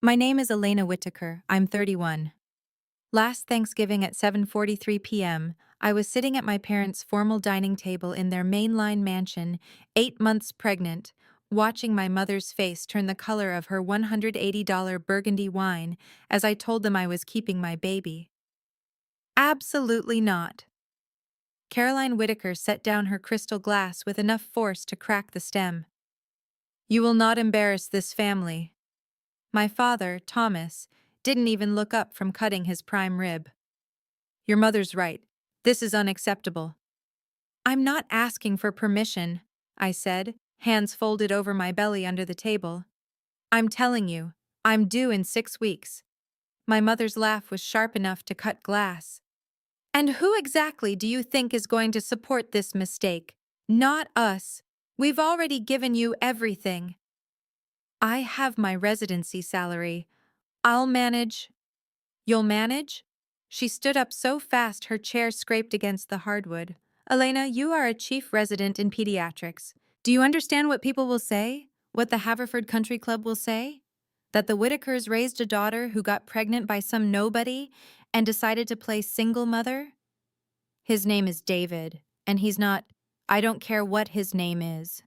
My name is Elena Whittaker. I'm 31. Last Thanksgiving at 7:43 p.m., I was sitting at my parents' formal dining table in their mainline mansion, 8 months pregnant, watching my mother's face turn the color of her $180 burgundy wine as I told them I was keeping my baby. Absolutely not. Caroline Whittaker set down her crystal glass with enough force to crack the stem. You will not embarrass this family. My father, Thomas, didn't even look up from cutting his prime rib. Your mother's right. This is unacceptable. I'm not asking for permission, I said, hands folded over my belly under the table. I'm telling you, I'm due in 6 weeks. My mother's laugh was sharp enough to cut glass. And who exactly do you think is going to support this mistake? Not us. We've already given you everything. I have my residency salary. I'll manage. You'll manage? She stood up so fast her chair scraped against the hardwood. Elena, you are a chief resident in pediatrics. Do you understand what people will say? What the Haverford Country Club will say? That the Whittakers raised a daughter who got pregnant by some nobody and decided to play single mother? His name is David, and he's not— I don't care what his name is.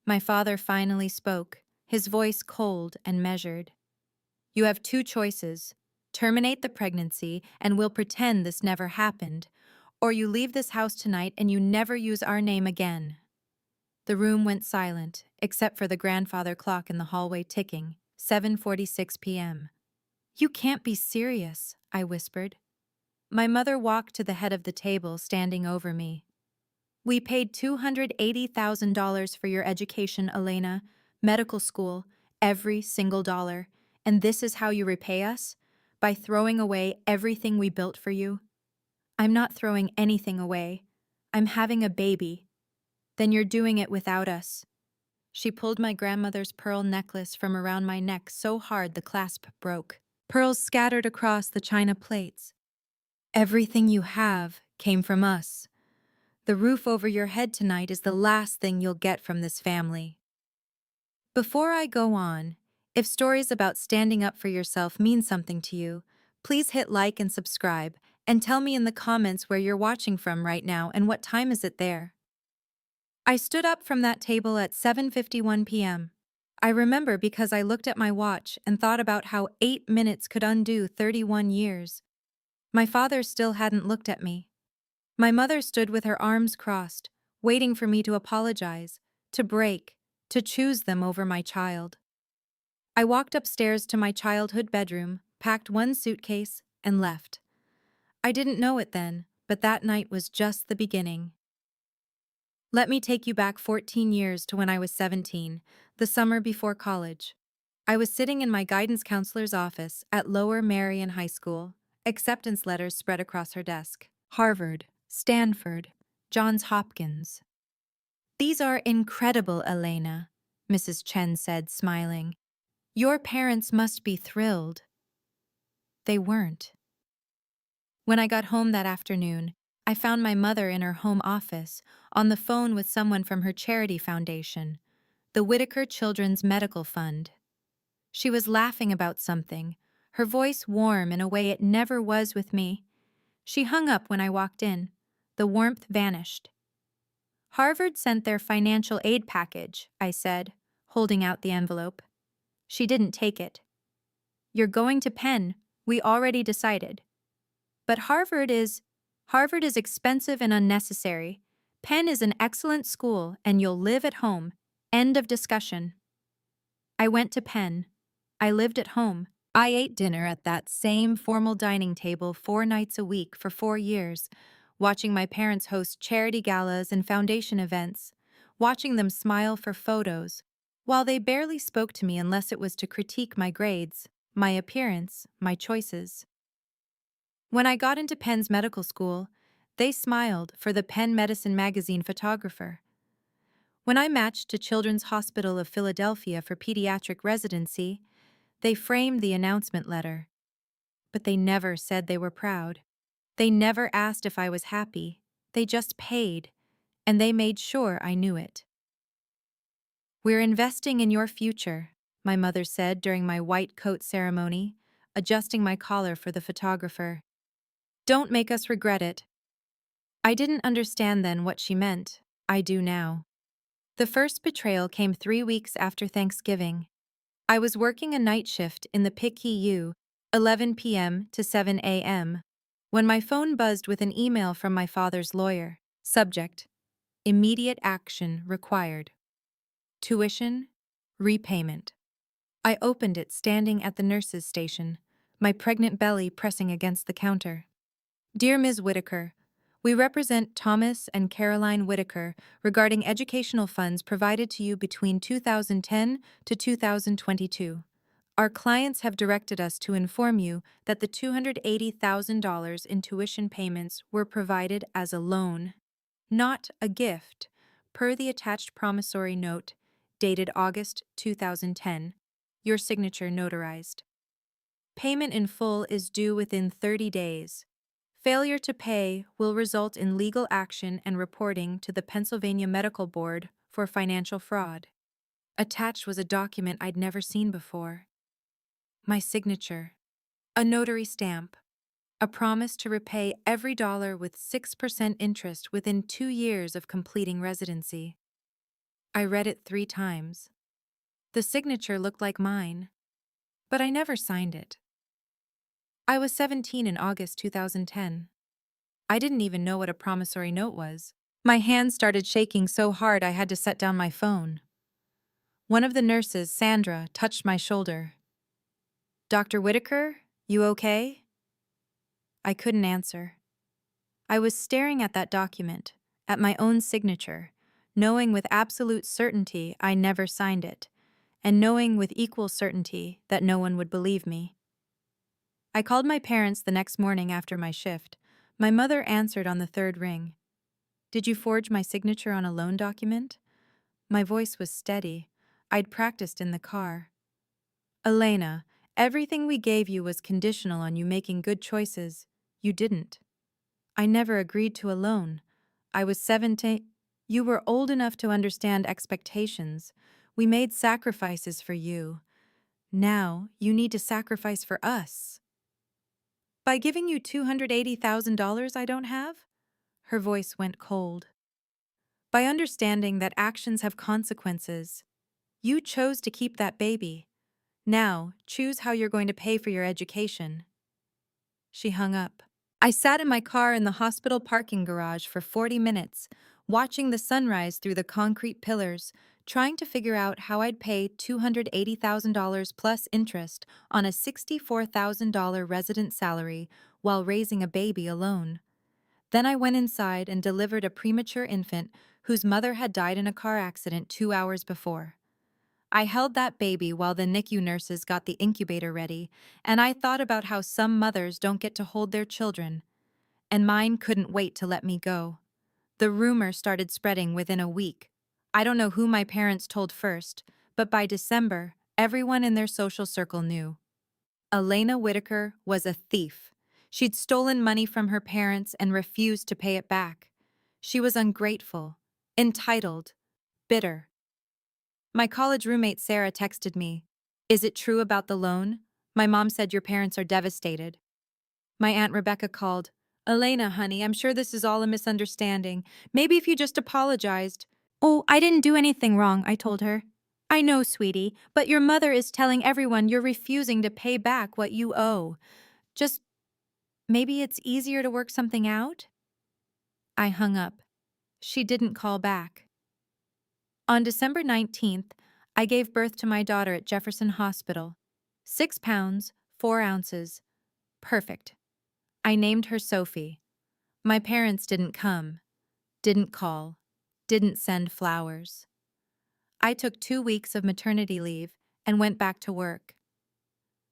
My father finally spoke, his voice cold and measured. You have 2 choices. Terminate the pregnancy and we'll pretend this never happened, or you leave this house tonight and you never use our name again. The room went silent, except for the grandfather clock in the hallway ticking, 7:46 p.m. You can't be serious, I whispered. My mother walked to the head of the table, standing over me. We paid $280,000 for your education, Elena, medical school, every single dollar. And this is how you repay us? By throwing away everything we built for you? I'm not throwing anything away. I'm having a baby. Then you're doing it without us. She pulled my grandmother's pearl necklace from around my neck so hard the clasp broke. Pearls scattered across the china plates. Everything you have came from us. The roof over your head tonight is the last thing you'll get from this family. Before I go on, if stories about standing up for yourself mean something to you, please hit like and subscribe, and tell me in the comments where you're watching from right now and what time is it there. I stood up from that table at 7:51 p.m. I remember because I looked at my watch and thought about how 8 minutes could undo 31 years. My father still hadn't looked at me. My mother stood with her arms crossed, waiting for me to apologize, to break, to choose them over my child. I walked upstairs to my childhood bedroom, packed 1 suitcase, and left. I didn't know it then, but that night was just the beginning. Let me take you back 14 years to when I was 17, the summer before college. I was sitting in my guidance counselor's office at Lower Marion High School, acceptance letters spread across her desk. Harvard, Stanford, Johns Hopkins. These are incredible, Elena, Mrs. Chen said, smiling. Your parents must be thrilled. They weren't. When I got home that afternoon, I found my mother in her home office, on the phone with someone from her charity foundation, the Whittaker Children's Medical Fund. She was laughing about something, her voice warm in a way it never was with me. She hung up when I walked in. The warmth vanished. Harvard sent their financial aid package, I said, holding out the envelope. She didn't take it. You're going to Penn, we already decided. But Harvard is expensive and unnecessary. Penn is an excellent school and you'll live at home. End of discussion. I went to Penn. I lived at home. I ate dinner at that same formal dining table 4 nights a week for 4 years, watching my parents host charity galas and foundation events, watching them smile for photos, while they barely spoke to me unless it was to critique my grades, my appearance, my choices. When I got into Penn's medical school, they smiled for the Penn Medicine magazine photographer. When I matched to Children's Hospital of Philadelphia for pediatric residency, they framed the announcement letter. But they never said they were proud. They never asked if I was happy. They just paid, and they made sure I knew it. We're investing in your future, my mother said during my white coat ceremony, adjusting my collar for the photographer. Don't make us regret it. I didn't understand then what she meant. I do now. The first betrayal came 3 weeks after Thanksgiving. I was working a night shift in the PICU, 11 p.m. to 7 a.m., when my phone buzzed with an email from my father's lawyer. Subject: immediate action required. Tuition, repayment. I opened it standing at the nurse's station, my pregnant belly pressing against the counter. Dear Ms. Whitaker, we represent Thomas and Caroline Whitaker regarding educational funds provided to you between 2010 to 2022. Our clients have directed us to inform you that the $280,000 in tuition payments were provided as a loan, not a gift, per the attached promissory note dated August 2010, your signature notarized. Payment in full is due within 30 days. Failure to pay will result in legal action and reporting to the Pennsylvania Medical Board for financial fraud. Attached was a document I'd never seen before. My signature, a notary stamp, a promise to repay every dollar with 6% interest within 2 years of completing residency. I read it 3 times. The signature looked like mine, but I never signed it. I was 17 in August 2010. I didn't even know what a promissory note was. My hands started shaking so hard I had to set down my phone. One of the nurses, Sandra, touched my shoulder. Dr. Whitaker, you okay? I couldn't answer. I was staring at that document, at my own signature, knowing with absolute certainty I never signed it, and knowing with equal certainty that no one would believe me. I called my parents the next morning after my shift. My mother answered on the 3rd ring. Did you forge my signature on a loan document? My voice was steady. I'd practiced in the car. Elena, everything we gave you was conditional on you making good choices. You didn't. I never agreed to a loan. I was 17. You were old enough to understand expectations. We made sacrifices for you. Now, you need to sacrifice for us. By giving you $280,000 I don't have? Her voice went cold. By understanding that actions have consequences. You chose to keep that baby. Now, choose how you're going to pay for your education. She hung up. I sat in my car in the hospital parking garage for 40 minutes, watching the sunrise through the concrete pillars, trying to figure out how I'd pay $280,000 plus interest on a $64,000 resident salary while raising a baby alone. Then I went inside and delivered a premature infant whose mother had died in a car accident 2 hours before. I held that baby while the NICU nurses got the incubator ready, and I thought about how some mothers don't get to hold their children, and mine couldn't wait to let me go. The rumor started spreading within a week. I don't know who my parents told first, but by December, everyone in their social circle knew. Elena Whitaker was a thief. She'd stolen money from her parents and refused to pay it back. She was ungrateful, entitled, bitter. My college roommate Sarah texted me, "Is it true about the loan? My mom said your parents are devastated." My Aunt Rebecca called, "Elena, honey, I'm sure this is all a misunderstanding. Maybe if you just apologized." "Oh, I didn't do anything wrong," I told her. "I know, sweetie, but your mother is telling everyone you're refusing to pay back what you owe. Just maybe it's easier to work something out?" I hung up. She didn't call back. On December 19th, I gave birth to my daughter at Jefferson Hospital. 6 pounds, 4 ounces. Perfect. I named her Sophie. My parents didn't come, didn't call, didn't send flowers. I took 2 weeks of maternity leave and went back to work.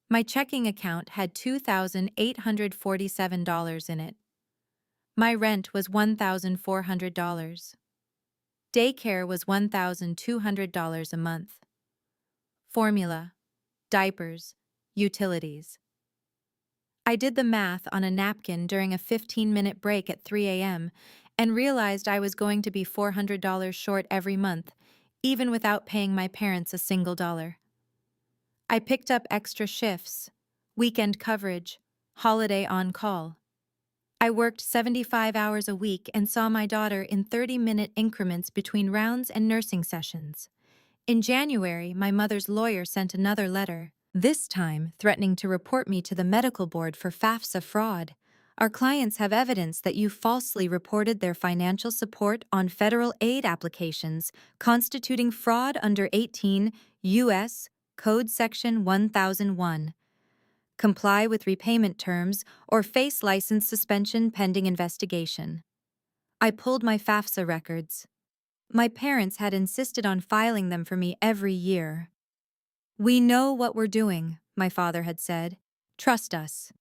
My checking account had $2,847 in it. My rent was $1,400. Daycare was $1,200 a month. Formula, diapers, utilities. I did the math on a napkin during a 15-minute break at 3 a.m. and realized I was going to be $400 short every month, even without paying my parents a single dollar. I picked up extra shifts, weekend coverage, holiday on-call. I worked 75 hours a week and saw my daughter in 30-minute increments between rounds and nursing sessions. In January, my mother's lawyer sent another letter, this time threatening to report me to the medical board for FAFSA fraud. Our clients have evidence that you falsely reported their financial support on federal aid applications, constituting fraud under 18 U.S. Code Section 1001. Comply with repayment terms or face license suspension pending investigation. I pulled my FAFSA records. My parents had insisted on filing them for me every year. We know what we're doing, my father had said. Trust us.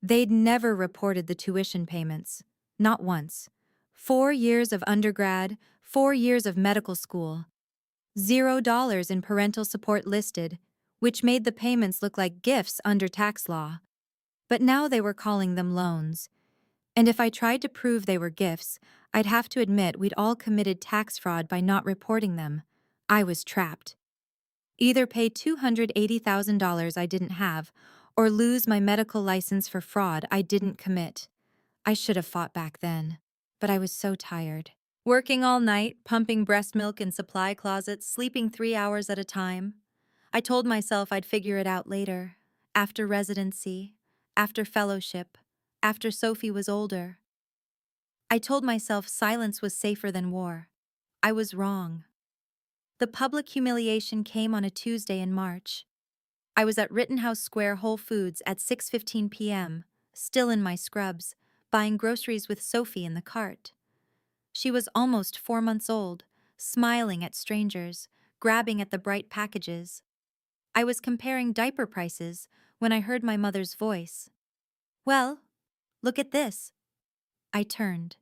They'd never reported the tuition payments. Not once. 4 years of undergrad, 4 years of medical school. $0 in parental support listed, which made the payments look like gifts under tax law. But now they were calling them loans. And if I tried to prove they were gifts, I'd have to admit we'd all committed tax fraud by not reporting them. I was trapped. Either pay $280,000 I didn't have, or lose my medical license for fraud I didn't commit. I should have fought back then, but I was so tired. Working all night, pumping breast milk in supply closets, sleeping 3 hours at a time. I told myself I'd figure it out later, after residency, after fellowship, after Sophie was older. I told myself silence was safer than war. I was wrong. The public humiliation came on a Tuesday in March. I was at Rittenhouse Square Whole Foods at 6:15 p.m., still in my scrubs, buying groceries with Sophie in the cart. She was almost 4 months old, smiling at strangers, grabbing at the bright packages. I was comparing diaper prices when I heard my mother's voice. Well, look at this. I turned.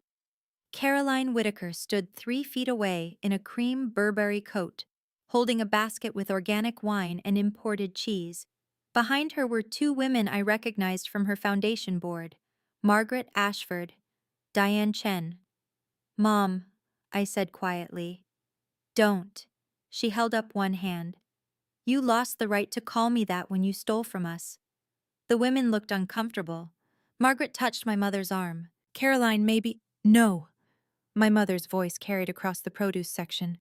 Caroline Whitaker stood 3 feet away in a cream Burberry coat, holding a basket with organic wine and imported cheese. Behind her were 2 women I recognized from her foundation board, Margaret Ashford, Diane Chen. Mom, I said quietly. Don't. She held up one hand. You lost the right to call me that when you stole from us. The women looked uncomfortable. Margaret touched my mother's arm. Caroline, maybe— No. My mother's voice carried across the produce section.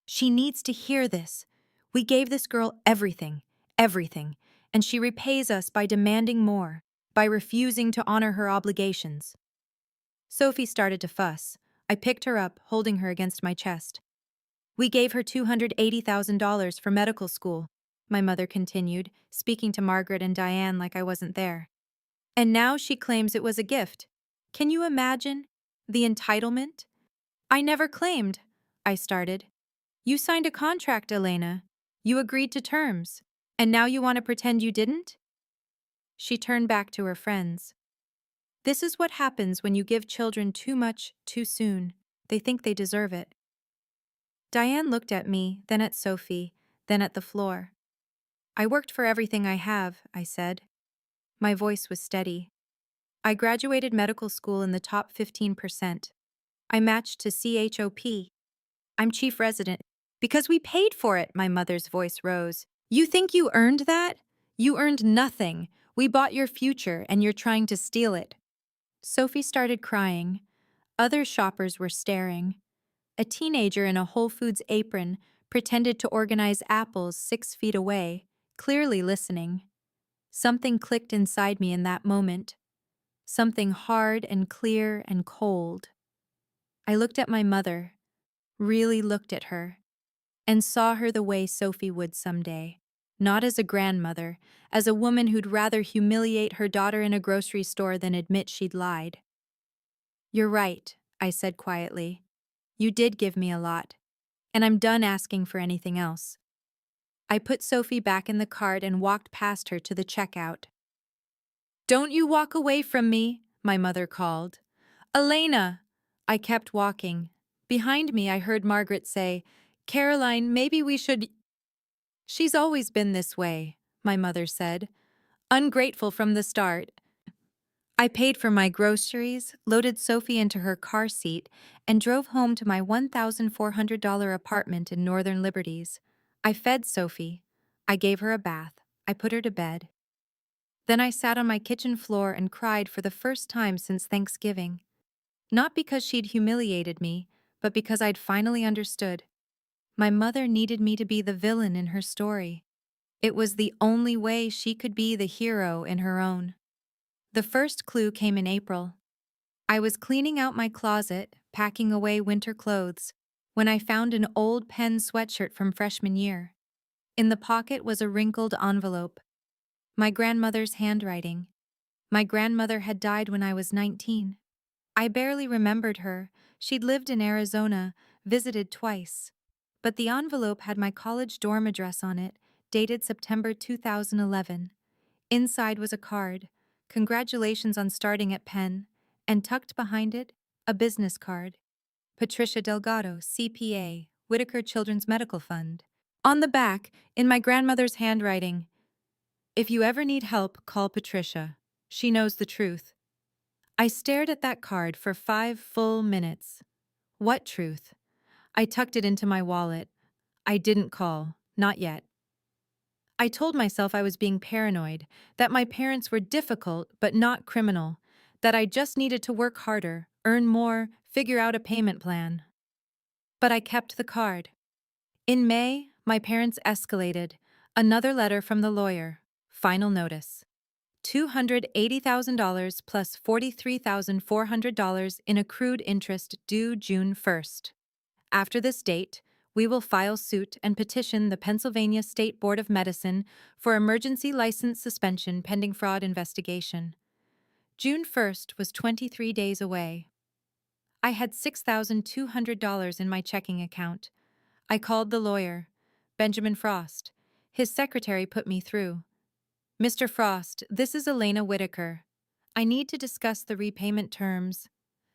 She needs to hear this. We gave this girl everything, and she repays us by demanding more, by refusing to honor her obligations. Sophie started to fuss. I picked her up, holding her against my chest. We gave her $280,000 for medical school, my mother continued, speaking to Margaret and Diane like I wasn't there. And now she claims it was a gift. Can you imagine? The entitlement? I never claimed, I started. You signed a contract, Elena. You agreed to terms. And now you want to pretend you didn't? She turned back to her friends. This is what happens when you give children too much, too soon. They think they deserve it. Diane looked at me, then at Sophie, then at the floor. I worked for everything I have, I said. My voice was steady. I graduated medical school in the top 15%. I matched to CHOP. I'm chief resident. Because we paid for it, my mother's voice rose. You think you earned that? You earned nothing. We bought your future, and you're trying to steal it. Sophie started crying. Other shoppers were staring. A teenager in a Whole Foods apron pretended to organize apples 6 feet away, clearly listening. Something clicked inside me in that moment. Something hard and clear and cold. I looked at my mother, really looked at her, and saw her the way Sophie would someday. Not as a grandmother, as a woman who'd rather humiliate her daughter in a grocery store than admit she'd lied. You're right, I said quietly. You did give me a lot, and I'm done asking for anything else. I put Sophie back in the cart and walked past her to the checkout. Don't you walk away from me, my mother called. Elena! I kept walking. Behind me, I heard Margaret say, Caroline, maybe we should— She's always been this way, my mother said. Ungrateful from the start. I paid for my groceries, loaded Sophie into her car seat, and drove home to my $1,400 apartment in Northern Liberties. I fed Sophie. I gave her a bath. I put her to bed. Then I sat on my kitchen floor and cried for the first time since Thanksgiving. Not because she'd humiliated me, but because I'd finally understood. My mother needed me to be the villain in her story. It was the only way she could be the hero in her own. The first clue came in April. I was cleaning out my closet, packing away winter clothes, when I found an old Penn sweatshirt from freshman year. In the pocket was a wrinkled envelope. My grandmother's handwriting. My grandmother had died when I was 19. I barely remembered her. She'd lived in Arizona, visited twice. But the envelope had my college dorm address on it, dated September 2011. Inside was a card, congratulations on starting at Penn, and tucked behind it, a business card. Patricia Delgado, CPA, Whitaker Children's Medical Fund. On the back, in my grandmother's handwriting, "If you ever need help, call Patricia. She knows the truth." I stared at that card for 5 full minutes. What truth? I tucked it into my wallet. I didn't call, not yet. I told myself I was being paranoid, that my parents were difficult but not criminal, that I just needed to work harder, earn more, figure out a payment plan. But I kept the card. In May, my parents escalated. Another letter from the lawyer. Final notice. $280,000 plus $43,400 in accrued interest due June 1st. After this date, we will file suit and petition the Pennsylvania State Board of Medicine for emergency license suspension pending fraud investigation. June 1st was 23 days away. I had $6,200 in my checking account. I called the lawyer, Benjamin Frost. His secretary put me through. "Mr. Frost, this is Elena Whitaker. I need to discuss the repayment terms."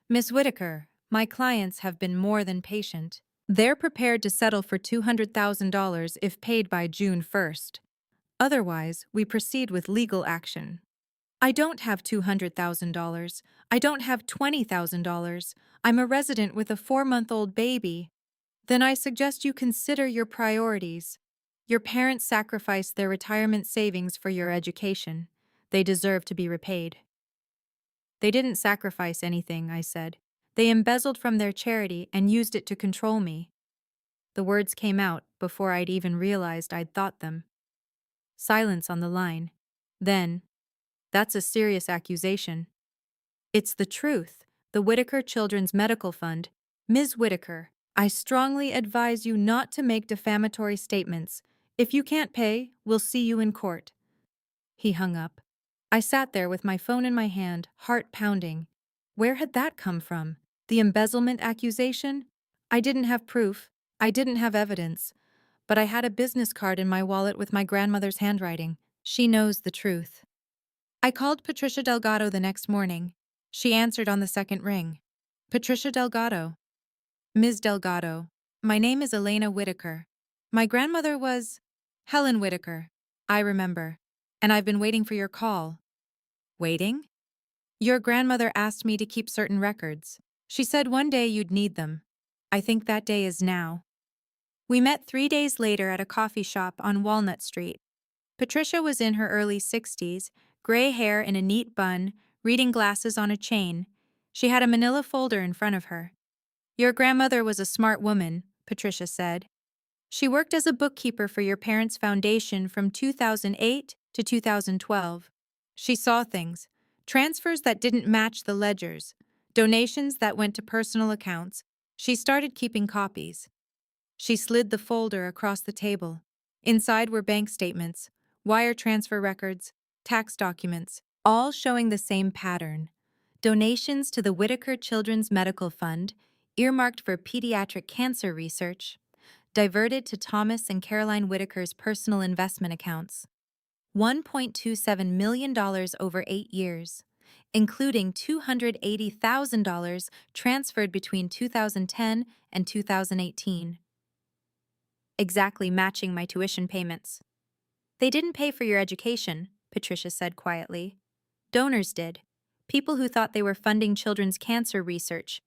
"Miss Whitaker, my clients have been more than patient. They're prepared to settle for $200,000 if paid by June 1st. Otherwise, we proceed with legal action." "I don't have $200,000. I don't have $20,000. I'm a resident with a 4-month-old baby." "Then I suggest you consider your priorities. Your parents sacrificed their retirement savings for your education. They deserve to be repaid." "They didn't sacrifice anything," I said. "They embezzled from their charity and used it to control me." The words came out before I'd even realized I'd thought them. Silence on the line. Then, "That's a serious accusation." "It's the truth. The Whitaker Children's Medical Fund." "Ms. Whitaker, I strongly advise you not to make defamatory statements. If you can't pay, we'll see you in court." He hung up. I sat there with my phone in my hand, heart pounding. Where had that come from? The embezzlement accusation? I didn't have proof. I didn't have evidence. But I had a business card in my wallet with my grandmother's handwriting. She knows the truth. I called Patricia Delgado the next morning. She answered on the second ring. "Patricia Delgado." "Ms. Delgado, my name is Elena Whitaker. My grandmother was Helen Whitaker. I remember. And I've been waiting for your call." "Waiting?" "Your grandmother asked me to keep certain records. She said one day you'd need them. I think that day is now." We met 3 days later at a coffee shop on Walnut Street. Patricia was in her early 60s, gray hair in a neat bun, reading glasses on a chain. She had a manila folder in front of her. "Your grandmother was a smart woman," Patricia said. "She worked as a bookkeeper for your parents' foundation from 2008 to 2012. She saw things, transfers that didn't match the ledgers, donations that went to personal accounts. She started keeping copies." She slid the folder across the table. Inside were bank statements, wire transfer records, tax documents, all showing the same pattern. Donations to the Whitaker Children's Medical Fund, earmarked for pediatric cancer research, diverted to Thomas and Caroline Whitaker's personal investment accounts. $1.27 million over 8 years, including $280,000 transferred between 2010 and 2018. Exactly matching my tuition payments. "They didn't pay for your education," Patricia said quietly. "Donors did. People who thought they were funding children's cancer research.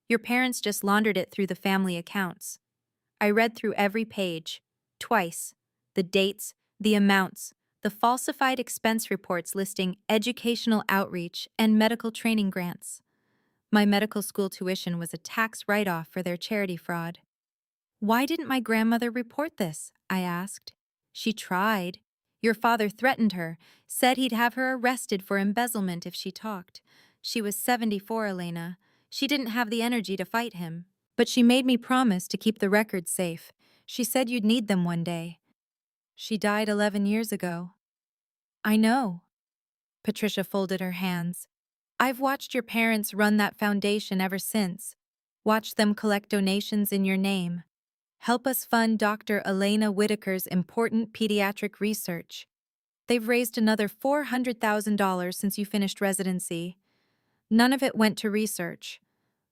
Your parents just laundered it through the family accounts." I read through every page, twice. The dates, the amounts, the falsified expense reports listing educational outreach and medical training grants. My medical school tuition was a tax write-off for their charity fraud. Why didn't my grandmother report this? I asked. She tried. Your father threatened her, said he'd have her arrested for embezzlement if she talked. She was 74, Elena. She didn't have the energy to fight him. But she made me promise to keep the records safe. She said you'd need them one day. She died 11 years ago. I know. Patricia folded her hands. I've watched your parents run that foundation ever since. Watched them collect donations in your name. Help us fund Dr. Elena Whitaker's important pediatric research. They've raised another $400,000 since you finished residency. None of it went to research.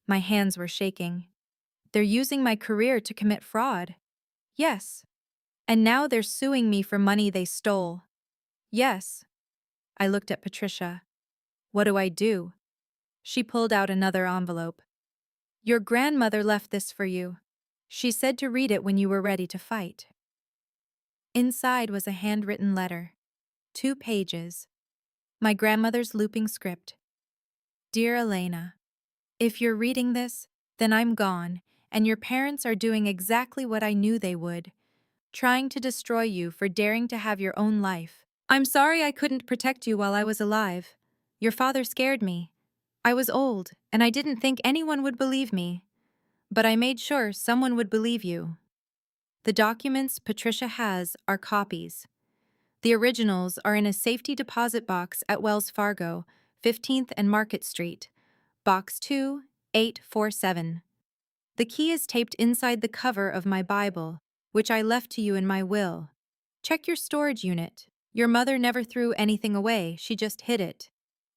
My hands were shaking. They're using my career to commit fraud. Yes. And now they're suing me for money they stole. Yes. I looked at Patricia. What do I do? She pulled out another envelope. Your grandmother left this for you. She said to read it when you were ready to fight. Inside was a handwritten letter. 2 pages. My grandmother's looping script. Dear Elena, if you're reading this, then I'm gone, and your parents are doing exactly what I knew they would, trying to destroy you for daring to have your own life. I'm sorry I couldn't protect you while I was alive. Your father scared me. I was old, and I didn't think anyone would believe me. But I made sure someone would believe you. The documents Patricia has are copies. The originals are in a safety deposit box at Wells Fargo, 15th and Market Street, Box 2847. The key is taped inside the cover of my Bible, which I left to you in my will. Check your storage unit. Your mother never threw anything away, she just hid it.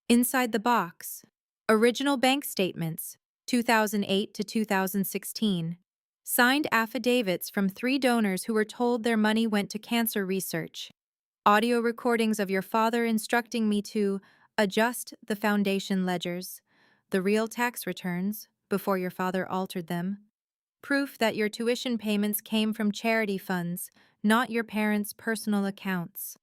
Inside the box, original bank statements, 2008 to 2016. Signed affidavits from 3 donors who were told their money went to cancer research. Audio recordings of your father instructing me to adjust the foundation ledgers, the real tax returns, before your father altered them. Proof that your tuition payments came from charity funds, not your parents' personal accounts.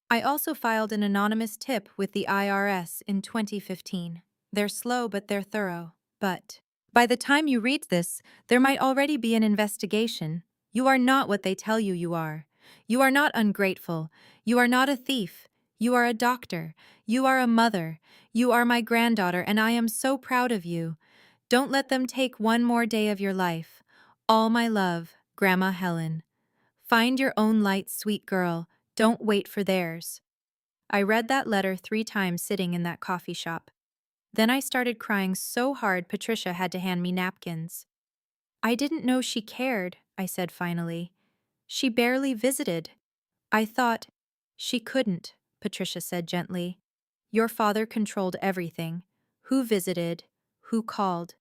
I also filed an anonymous tip with the IRS in 2015. They're slow, but they're thorough. But by the time you read this, there might already be an investigation. You are not what they tell you you are. You are not ungrateful. You are not a thief. You are a doctor. You are a mother. You are my granddaughter, and I am so proud of you. Don't let them take one more day of your life. All my love, Grandma Helen. Find your own light, sweet girl. Don't wait for theirs. I read that letter 3 times sitting in that coffee shop. Then I started crying so hard Patricia had to hand me napkins. I didn't know she cared, I said finally. She barely visited. I thought, she couldn't, Patricia said gently. Your father controlled everything. Who visited, who called.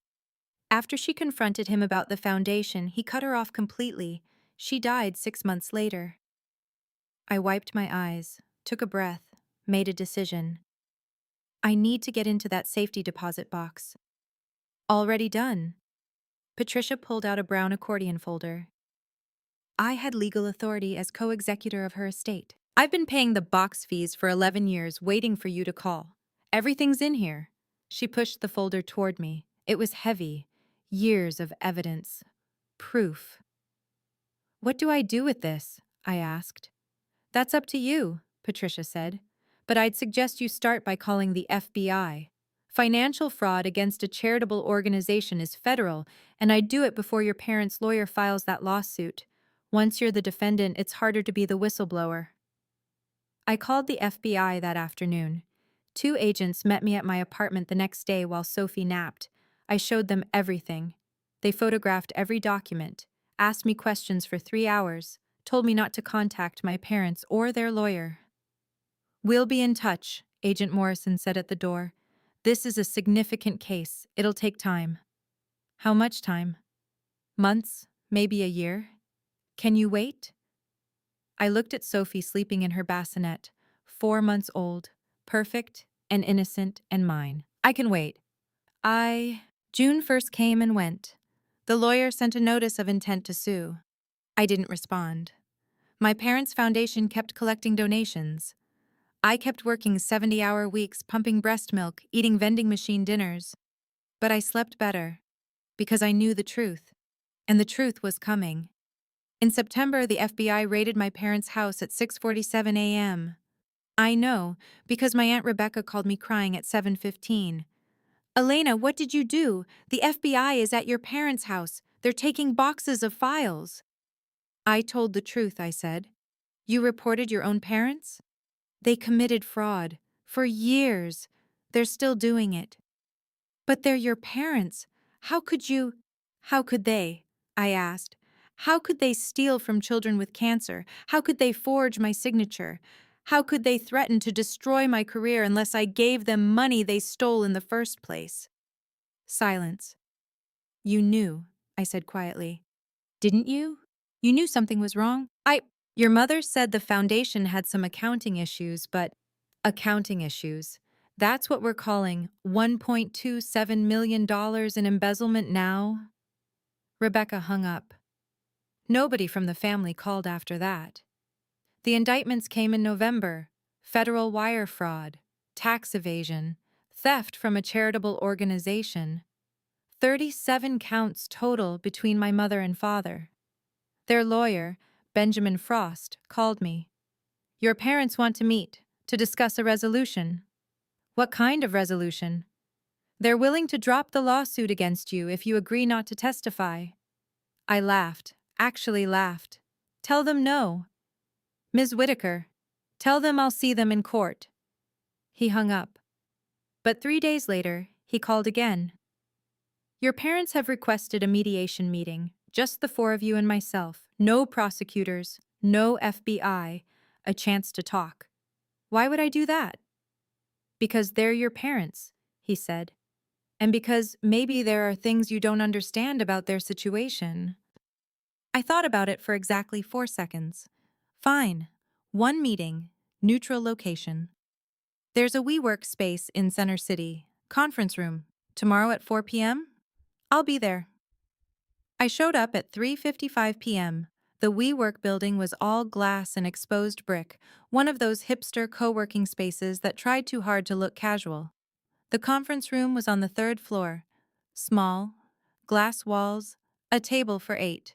After she confronted him about the foundation, he cut her off completely. She died 6 months later. I wiped my eyes, took a breath, made a decision. I need to get into that safety deposit box. Already done. Patricia pulled out a brown accordion folder. I had legal authority as co-executor of her estate. I've been paying the box fees for 11 years, waiting for you to call. Everything's in here. She pushed the folder toward me. It was heavy. Years of evidence. Proof. What do I do with this? I asked. That's up to you, Patricia said. But I'd suggest you start by calling the FBI. Financial fraud against a charitable organization is federal, and I'd do it before your parents' lawyer files that lawsuit. Once you're the defendant, it's harder to be the whistleblower. I called the FBI that afternoon. 2 agents met me at my apartment the next day while Sophie napped. I showed them everything. They photographed every document, asked me questions for 3 hours, told me not to contact my parents or their lawyer. We'll be in touch, Agent Morrison said at the door. This is a significant case. It'll take time. How much time? Months? Maybe a year? Can you wait? I looked at Sophie sleeping in her bassinet, 4 months old, perfect and innocent and mine. I can wait. June 1st came and went. The lawyer sent a notice of intent to sue. I didn't respond. My parents' foundation kept collecting donations. I kept working 70-hour weeks, pumping breast milk, eating vending machine dinners. But I slept better, because I knew the truth. And the truth was coming. In September, the FBI raided my parents' house at 6:47 a.m. I know, because my Aunt Rebecca called me crying at 7:15. Elena, what did you do? The FBI is at your parents' house. They're taking boxes of files. I told the truth, I said. You reported your own parents? They committed fraud. For years. They're still doing it. But they're your parents. How could you? How could they? I asked. How could they steal from children with cancer? How could they forge my signature? How could they threaten to destroy my career unless I gave them money they stole in the first place? Silence. You knew, I said quietly. Didn't you? You knew something was wrong? Your mother said the foundation had some accounting issues, but accounting issues. That's what we're calling $1.27 million in embezzlement now? Rebecca hung up. Nobody from the family called after that. The indictments came in November: federal wire fraud, tax evasion, theft from a charitable organization. 37 counts total between my mother and father. Their lawyer, Benjamin Frost, called me. Your parents want to meet, to discuss a resolution. What kind of resolution? They're willing to drop the lawsuit against you if you agree not to testify. I laughed, actually laughed. Tell them no. Ms. Whitaker, tell them I'll see them in court. He hung up. But 3 days later, he called again. Your parents have requested a mediation meeting, just the four of you and myself, no prosecutors, no FBI, a chance to talk. Why would I do that? Because they're your parents, he said. And because maybe there are things you don't understand about their situation. I thought about it for exactly 4 seconds. Fine. One meeting, neutral location. There's a WeWork space in Center City, conference room, tomorrow at 4 p.m.? I'll be there. I showed up at 3:55 p.m. The WeWork building was all glass and exposed brick, one of those hipster co-working spaces that tried too hard to look casual. The conference room was on the 3rd floor. Small, glass walls, a table for 8.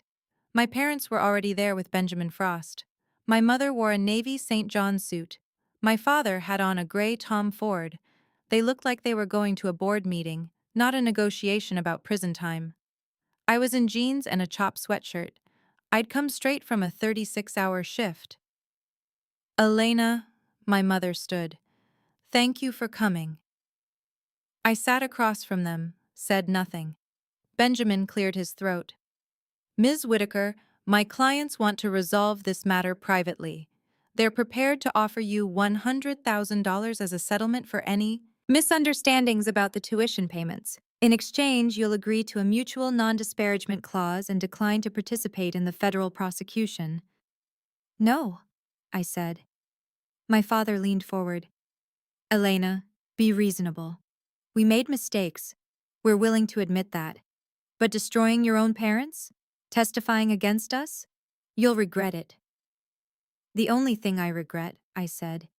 My parents were already there with Benjamin Frost. My mother wore a navy St. John suit. My father had on a gray Tom Ford. They looked like they were going to a board meeting, not a negotiation about prison time. I was in jeans and a chop sweatshirt. I'd come straight from a 36-hour shift. Elena, my mother stood. Thank you for coming. I sat across from them, said nothing. Benjamin cleared his throat. Ms. Whitaker, my clients want to resolve this matter privately. They're prepared to offer you $100,000 as a settlement for any misunderstandings about the tuition payments. In exchange, you'll agree to a mutual non-disparagement clause and decline to participate in the federal prosecution. No, I said. My father leaned forward. Elena, be reasonable. We made mistakes. We're willing to admit that. But destroying your own parents? Testifying against us? You'll regret it. The only thing I regret, I said,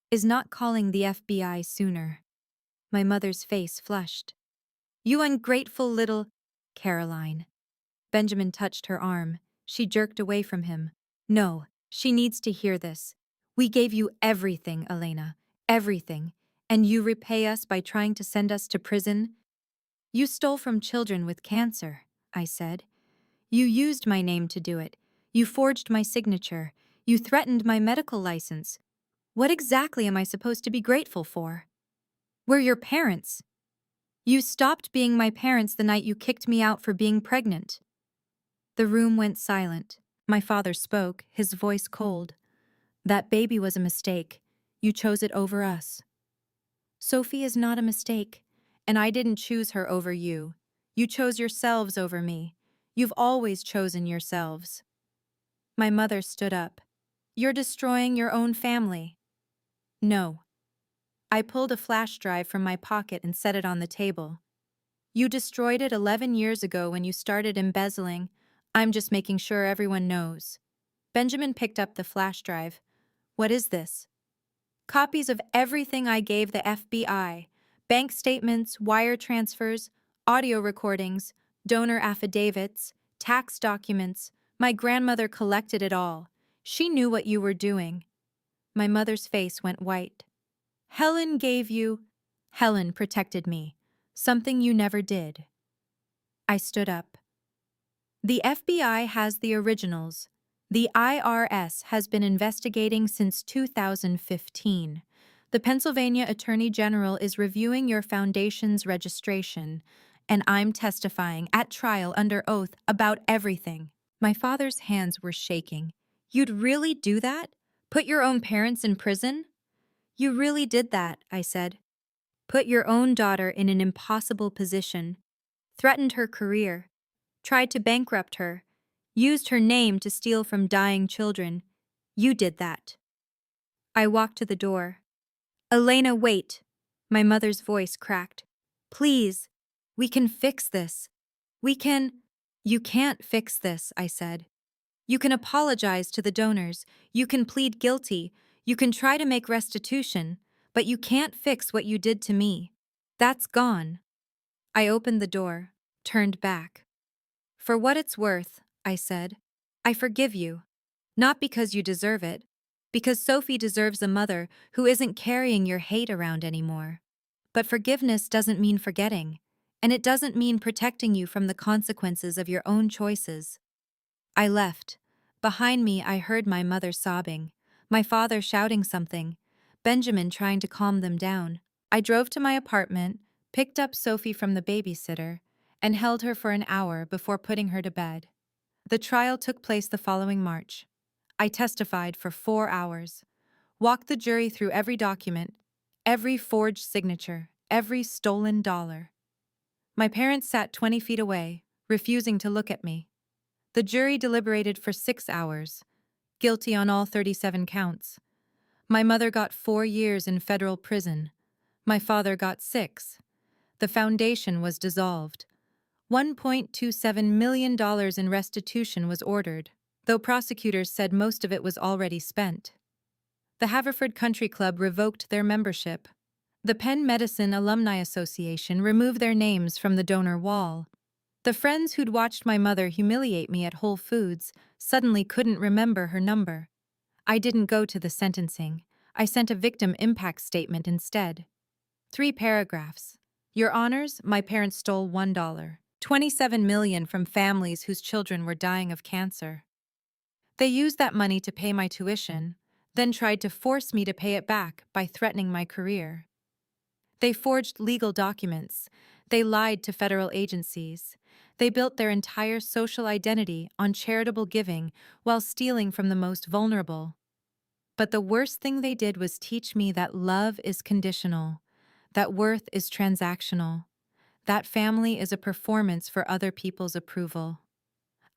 is not calling the FBI sooner. My mother's face flushed. You ungrateful little… Caroline. Benjamin touched her arm. She jerked away from him. No, she needs to hear this. We gave you everything, Elena. Everything. And you repay us by trying to send us to prison? You stole from children with cancer, I said. You used my name to do it. You forged my signature. You threatened my medical license. What exactly am I supposed to be grateful for? We're your parents. You stopped being my parents the night you kicked me out for being pregnant. The room went silent. My father spoke, his voice cold. That baby was a mistake. You chose it over us. Sophie is not a mistake, and I didn't choose her over you. You chose yourselves over me. You've always chosen yourselves. My mother stood up. You're destroying your own family. No. I pulled a flash drive from my pocket and set it on the table. You destroyed it 11 years ago when you started embezzling. I'm just making sure everyone knows. Benjamin picked up the flash drive. What is this? Copies of everything I gave the FBI. Bank statements, wire transfers, audio recordings, donor affidavits, tax documents. My grandmother collected it all. She knew what you were doing. My mother's face went white. Helen gave you... Helen protected me. Something you never did. I stood up. The FBI has the originals. The IRS has been investigating since 2015. The Pennsylvania Attorney General is reviewing your foundation's registration, and I'm testifying at trial under oath about everything. My father's hands were shaking. You'd really do that? Put your own parents in prison? You really did that, I said. Put your own daughter in an impossible position. Threatened her career. Tried to bankrupt her. Used her name to steal from dying children. You did that. I walked to the door. Elena, wait. My mother's voice cracked. Please, we can fix this. We can... You can't fix this, I said. You can apologize to the donors. You can plead guilty. You can try to make restitution. But you can't fix what you did to me. That's gone. I opened the door, turned back. For what it's worth, I said, I forgive you. Not because you deserve it, because Sophie deserves a mother who isn't carrying your hate around anymore. But forgiveness doesn't mean forgetting, and it doesn't mean protecting you from the consequences of your own choices. I left. Behind me, I heard my mother sobbing, my father shouting something, Benjamin trying to calm them down. I drove to my apartment, picked up Sophie from the babysitter, and held her for an hour before putting her to bed. The trial took place the following March. I testified for 4 hours, walked the jury through every document, every forged signature, every stolen dollar. My parents sat 20 feet away, refusing to look at me. The jury deliberated for 6 hours, guilty on all 37 counts. My mother got 4 years in federal prison. My father got 6. The foundation was dissolved. $1.27 million in restitution was ordered, though prosecutors said most of it was already spent. The Haverford Country Club revoked their membership. The Penn Medicine Alumni Association removed their names from the donor wall. The friends who'd watched my mother humiliate me at Whole Foods suddenly couldn't remember her number. I didn't go to the sentencing. I sent a victim impact statement instead. 3 paragraphs. Your Honors, my parents stole $1. 27 million from families whose children were dying of cancer. They used that money to pay my tuition, then tried to force me to pay it back by threatening my career. They forged legal documents. They lied to federal agencies. They built their entire social identity on charitable giving while stealing from the most vulnerable. But the worst thing they did was teach me that love is conditional, that worth is transactional, that family is a performance for other people's approval.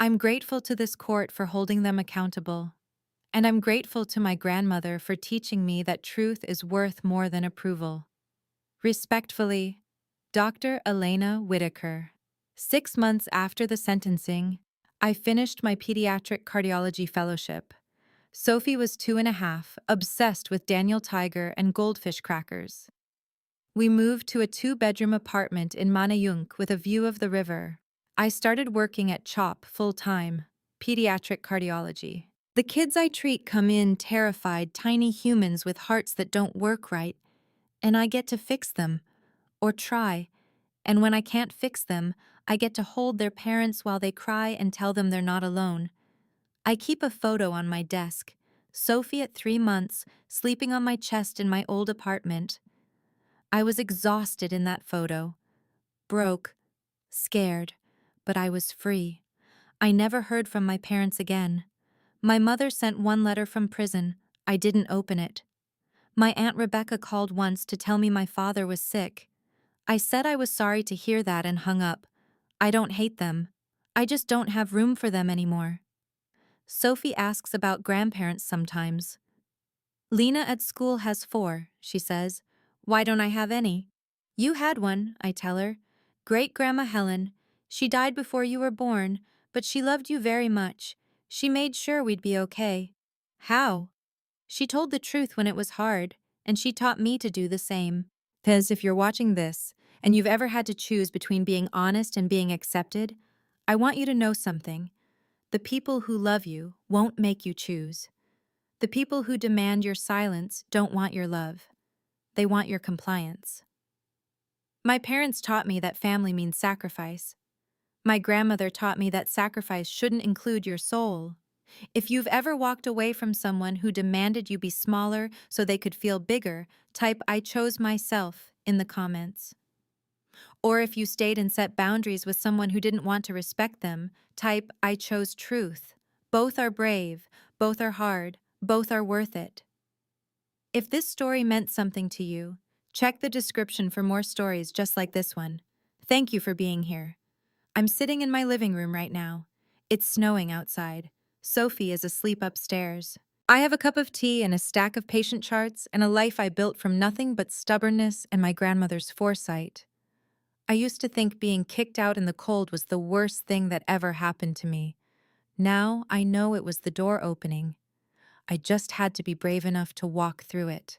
I'm grateful to this court for holding them accountable, and I'm grateful to my grandmother for teaching me that truth is worth more than approval. Respectfully, Dr. Elena Whitaker. 6 months after the sentencing, I finished my pediatric cardiology fellowship. Sophie was 2.5, obsessed with Daniel Tiger and goldfish crackers. We moved to a 2-bedroom apartment in Manayunk with a view of the river. I started working at CHOP full-time, pediatric cardiology. The kids I treat come in terrified, tiny humans with hearts that don't work right, and I get to fix them, or try, and when I can't fix them, I get to hold their parents while they cry and tell them they're not alone. I keep a photo on my desk, Sophie at 3 months, sleeping on my chest in my old apartment. I was exhausted in that photo, broke, scared, but I was free. I never heard from my parents again. My mother sent 1 letter from prison. I didn't open it. My Aunt Rebecca called once to tell me my father was sick. I said I was sorry to hear that and hung up. I don't hate them. I just don't have room for them anymore. Sophie asks about grandparents sometimes. Lena at school has 4, she says. Why don't I have any? You had one, I tell her. Great-Grandma Helen. She died before you were born, but she loved you very much. She made sure we'd be okay. How? She told the truth when it was hard, and she taught me to do the same. Pez, if you're watching this, and you've ever had to choose between being honest and being accepted, I want you to know something. The people who love you won't make you choose. The people who demand your silence don't want your love. They want your compliance. My parents taught me that family means sacrifice. My grandmother taught me that sacrifice shouldn't include your soul. If you've ever walked away from someone who demanded you be smaller so they could feel bigger, type "I chose myself" in the comments. Or if you stayed and set boundaries with someone who didn't want to respect them, type "I chose truth." Both are brave, both are hard, both are worth it. If this story meant something to you, check the description for more stories just like this one. Thank you for being here. I'm sitting in my living room right now. It's snowing outside. Sophie is asleep upstairs. I have a cup of tea and a stack of patient charts and a life I built from nothing but stubbornness and my grandmother's foresight. I used to think being kicked out in the cold was the worst thing that ever happened to me. Now I know it was the door opening. I just had to be brave enough to walk through it.